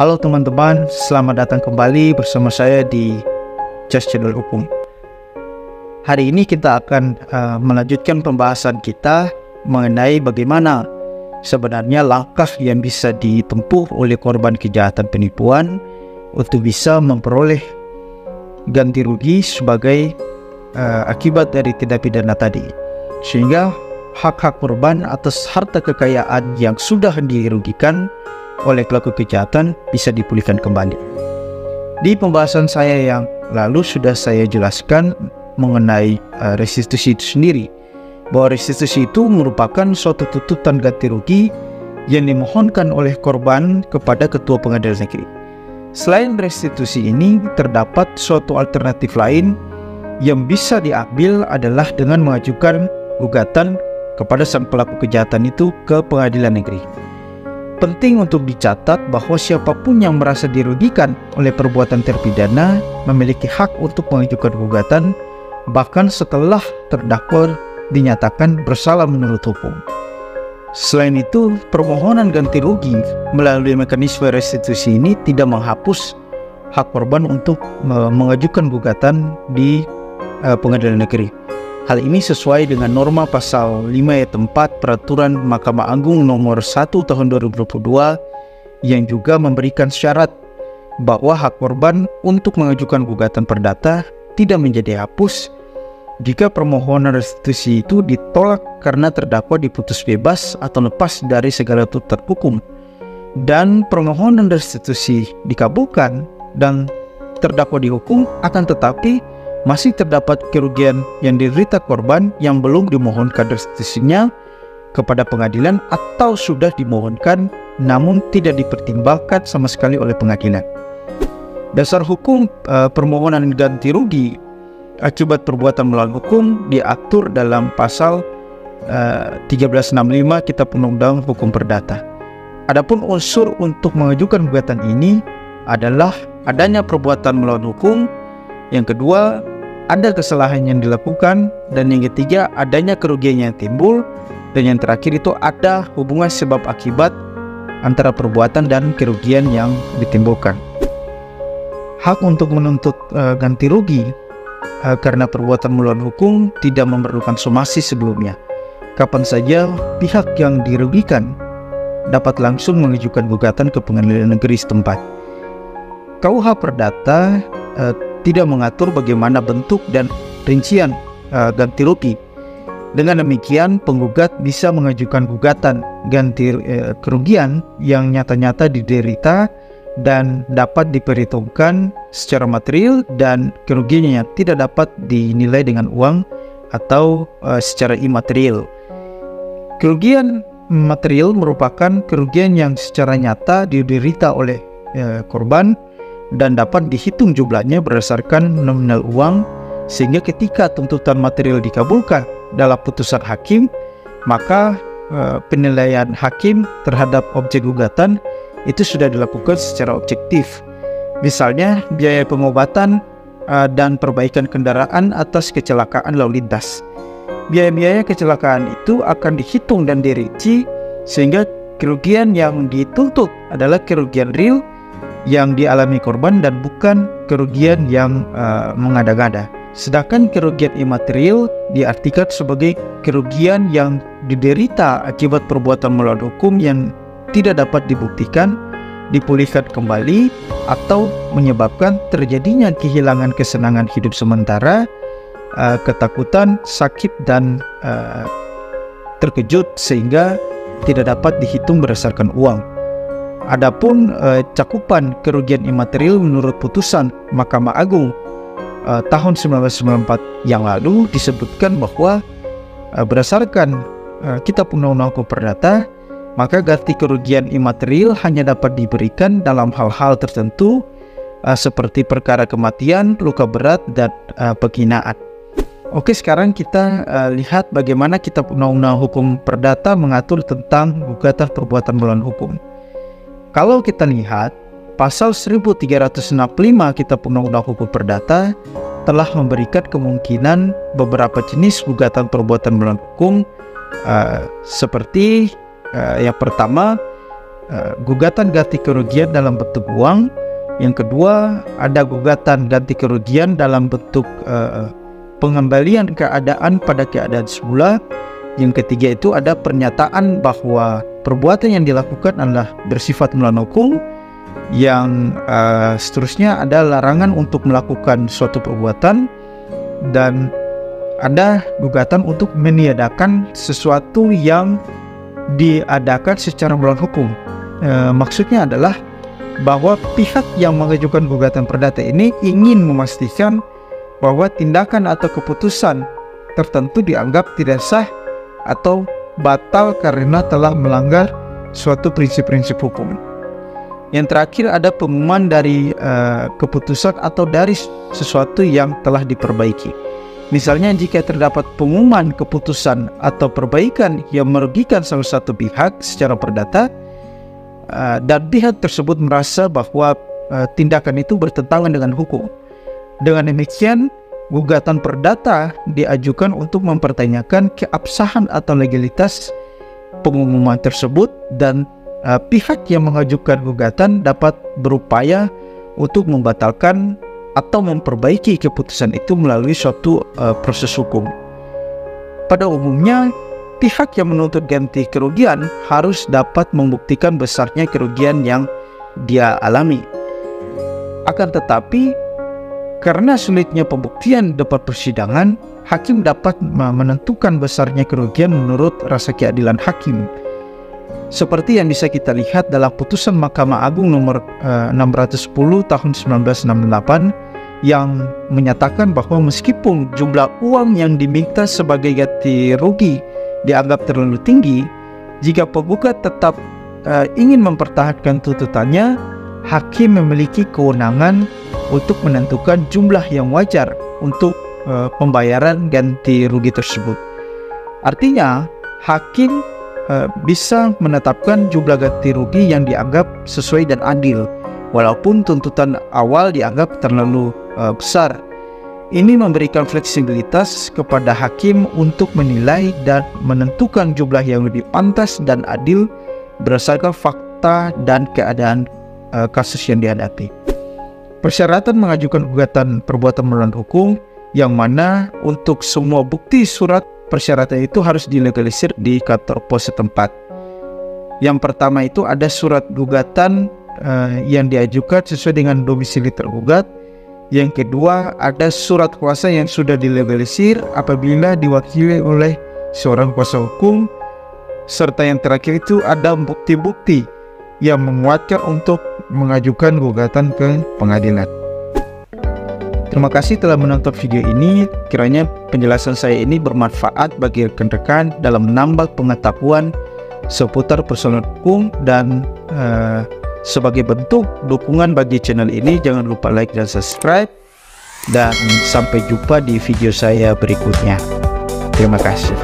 Halo teman-teman, selamat datang kembali bersama saya di Just Channel Hukum. Hari ini kita akan melanjutkan pembahasan kita mengenai bagaimana sebenarnya langkah yang bisa ditempuh oleh korban kejahatan penipuan untuk bisa memperoleh ganti rugi sebagai akibat dari tindak pidana tadi, sehingga hak-hak korban atas harta kekayaan yang sudah dirugikan oleh pelaku kejahatan bisa dipulihkan kembali. Di pembahasan saya yang lalu sudah saya jelaskan mengenai restitusi itu sendiri, bahwa restitusi itu merupakan suatu tuntutan ganti rugi yang dimohonkan oleh korban kepada ketua pengadilan negeri. Selain restitusi ini, terdapat suatu alternatif lain yang bisa diambil adalah dengan mengajukan gugatan kepada sang pelaku kejahatan itu ke pengadilan negeri. Penting untuk dicatat bahwa siapapun yang merasa dirugikan oleh perbuatan terpidana memiliki hak untuk mengajukan gugatan bahkan setelah terdakwa dinyatakan bersalah menurut hukum. Selain itu, permohonan ganti rugi melalui mekanisme restitusi ini tidak menghapus hak korban untuk mengajukan gugatan di pengadilan negeri. Hal ini sesuai dengan norma pasal 5 ayat 4 Peraturan Mahkamah Agung nomor 1 tahun 2022 yang juga memberikan syarat bahwa hak korban untuk mengajukan gugatan perdata tidak menjadi hapus jika permohonan restitusi itu ditolak karena terdakwa diputus bebas atau lepas dari segala tuntutan hukum, dan permohonan restitusi dikabulkan dan terdakwa dihukum, akan tetapi masih terdapat kerugian yang diderita korban yang belum dimohonkan restitusinya kepada pengadilan atau sudah dimohonkan namun tidak dipertimbangkan sama sekali oleh pengadilan. Dasar hukum permohonan ganti rugi akibat perbuatan melawan hukum diatur dalam pasal 1365 Kitab Undang-Undang Hukum Perdata. Adapun unsur untuk mengajukan gugatan ini adalah adanya perbuatan melawan hukum, yang kedua ada kesalahan yang dilakukan, dan yang ketiga adanya kerugian yang timbul, dan yang terakhir itu ada hubungan sebab akibat antara perbuatan dan kerugian yang ditimbulkan. Hak untuk menuntut ganti rugi karena perbuatan melawan hukum tidak memerlukan somasi sebelumnya. Kapan saja pihak yang dirugikan dapat langsung mengajukan gugatan ke pengadilan negeri setempat. KUH Perdata tidak mengatur bagaimana bentuk dan rincian ganti rugi. Dengan demikian, penggugat bisa mengajukan gugatan ganti kerugian yang nyata-nyata diderita dan dapat diperhitungkan secara material, dan kerugiannya tidak dapat dinilai dengan uang atau secara imaterial. Kerugian material merupakan kerugian yang secara nyata diderita oleh korban dan dapat dihitung jumlahnya berdasarkan nominal uang, sehingga ketika tuntutan material dikabulkan dalam putusan hakim, maka penilaian hakim terhadap objek gugatan itu sudah dilakukan secara objektif. Misalnya biaya pengobatan dan perbaikan kendaraan atas kecelakaan lalu lintas. Biaya-biaya kecelakaan itu akan dihitung dan dirinci, sehingga kerugian yang dituntut adalah kerugian real yang dialami korban dan bukan kerugian yang mengada-ngada. Sedangkan kerugian imaterial diartikan sebagai kerugian yang diderita akibat perbuatan melawan hukum yang tidak dapat dibuktikan, dipulihkan kembali, atau menyebabkan terjadinya kehilangan kesenangan hidup sementara, ketakutan, sakit, dan terkejut sehingga tidak dapat dihitung berdasarkan uang. Adapun cakupan kerugian imaterial menurut putusan Mahkamah Agung tahun 1994 yang lalu disebutkan bahwa berdasarkan Kitab Undang-Undang Hukum Perdata, maka ganti kerugian imaterial hanya dapat diberikan dalam hal-hal tertentu seperti perkara kematian, luka berat, dan penghinaan. Oke, sekarang kita lihat bagaimana Kitab Undang-Undang Hukum Perdata mengatur tentang gugatan perbuatan melawan hukum. Kalau kita lihat, pasal 1365 Kitab Undang-Undang Hukum Perdata telah memberikan kemungkinan beberapa jenis gugatan perbuatan melawan hukum, seperti yang pertama, gugatan ganti kerugian dalam bentuk uang. Yang kedua, ada gugatan ganti kerugian dalam bentuk pengembalian keadaan pada keadaan semula. Yang ketiga itu ada pernyataan bahwa perbuatan yang dilakukan adalah bersifat melawan hukum. Yang seterusnya ada larangan untuk melakukan suatu perbuatan, dan ada gugatan untuk meniadakan sesuatu yang diadakan secara melawan hukum. Maksudnya adalah bahwa pihak yang mengajukan gugatan perdata ini ingin memastikan bahwa tindakan atau keputusan tertentu dianggap tidak sah atau batal karena telah melanggar suatu prinsip-prinsip hukum. Yang terakhir ada pengumuman dari keputusan atau dari sesuatu yang telah diperbaiki. Misalnya jika terdapat pengumuman keputusan atau perbaikan yang merugikan salah satu pihak secara perdata, dan pihak tersebut merasa bahwa tindakan itu bertentangan dengan hukum. Dengan demikian, gugatan perdata diajukan untuk mempertanyakan keabsahan atau legalitas pengumuman tersebut, dan pihak yang mengajukan gugatan dapat berupaya untuk membatalkan atau memperbaiki keputusan itu melalui suatu proses hukum. Pada umumnya, pihak yang menuntut ganti kerugian harus dapat membuktikan besarnya kerugian yang dia alami. Akan tetapi, karena sulitnya pembuktian depan persidangan, hakim dapat menentukan besarnya kerugian menurut rasa keadilan hakim. Seperti yang bisa kita lihat dalam putusan Mahkamah Agung nomor 610 tahun 1968 yang menyatakan bahwa meskipun jumlah uang yang diminta sebagai ganti rugi dianggap terlalu tinggi, jika penggugat tetap ingin mempertahankan tuntutannya, hakim memiliki kewenangan untuk menentukan jumlah yang wajar untuk pembayaran ganti rugi tersebut. Artinya, hakim bisa menetapkan jumlah ganti rugi yang dianggap sesuai dan adil, walaupun tuntutan awal dianggap terlalu besar. Ini memberikan fleksibilitas kepada hakim untuk menilai dan menentukan jumlah yang lebih pantas dan adil berdasarkan fakta dan keadaan kasus yang dihadapi. Persyaratan mengajukan gugatan perbuatan melawan hukum, yang mana untuk semua bukti surat persyaratan itu harus dilegalisir di kantor pos setempat. Yang pertama itu ada surat gugatan yang diajukan sesuai dengan domisili tergugat. Yang kedua ada surat kuasa yang sudah dilegalisir apabila diwakili oleh seorang kuasa hukum. Serta yang terakhir itu ada bukti-bukti yang menguatkan untuk mengajukan gugatan ke pengadilan. Terima kasih telah menonton video ini. Kiranya penjelasan saya ini bermanfaat bagi rekan-rekan dalam menambah pengetahuan seputar persoalan hukum, dan sebagai bentuk dukungan bagi channel ini, jangan lupa like dan subscribe, dan sampai jumpa di video saya berikutnya. Terima kasih.